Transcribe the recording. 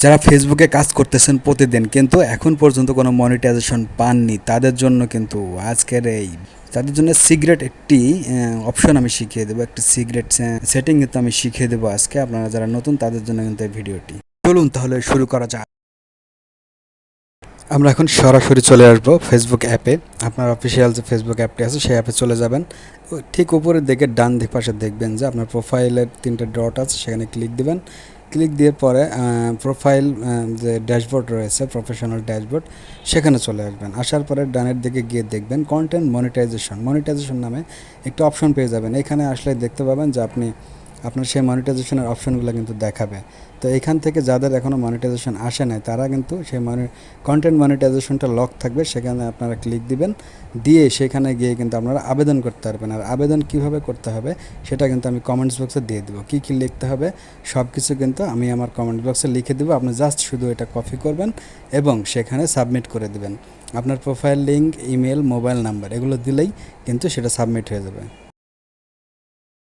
যারা ফেসবুকে কাজ করতেছেন প্রতিদিন কিন্তু এখন পর্যন্ত কোনো মনিটাইজেশন পাননি, তাদের জন্য কিন্তু আজকের তাদের জন্য সিক্রেট একটি অপশন আমি শিখিয়ে দেবো, একটি সিক্রেট সেটিং কিন্তু আমি শিখিয়ে দেবো আজকে। আপনারা যারা নতুন তাদের জন্য কিন্তু এই ভিডিওটি। চলুন তাহলে শুরু করা যাক। আমরা এখন সরাসরি চলে আসবো ফেসবুক অ্যাপে। আপনার অফিসিয়াল যে ফেসবুক অ্যাপটি আছে সেই অ্যাপে চলে যাবেন। ঠিক উপরের দিকে ডান দিক পাশে দেখবেন যে আপনার প্রোফাইলের 3টে ডট আছে, সেখানে ক্লিক দিবেন। ক্লিক দিয়ে পরে প্রোফাইল যে ড্যাশবোর্ড রয়েছে, প্রফেশনাল ড্যাশবোর্ড, সেখানে চলে আসবেন। আসার পরে ডানের দিকে গিয়ে দেখবেন কন্টেন্ট মনিটাইজেশন নামে একটি অপশন পেয়ে যাবেন। এখানে আসলে দেখতে পাবেন যে আপনার সেই মনিটাইজেশনের অপশনগুলো কিন্তু দেখাবে। তো এখান থেকে যাদের এখনও মনিটাইজেশন আসে নাই তারা কিন্তু সেই কন্টেন্ট মনিটাইজেশনটা লক থাকবে, সেখানে আপনারা ক্লিক দিবেন। দিয়ে সেখানে গিয়ে কিন্তু আপনারা আবেদন করতে পারবেন। আর আবেদন কিভাবে করতে হবে সেটা কিন্তু আমি কমেন্টস বক্সে দিয়ে দেবো। কী কী লিখতে হবে সব কিছু কিন্তু আমি আমার কমেন্ট বক্সে লিখে দেবো। আপনি জাস্ট শুধু এটা কপি করবেন এবং সেখানে সাবমিট করে দেবেন। আপনার profile link, email, mobile number এগুলো দিলেই কিন্তু সেটা সাবমিট হয়ে যাবে।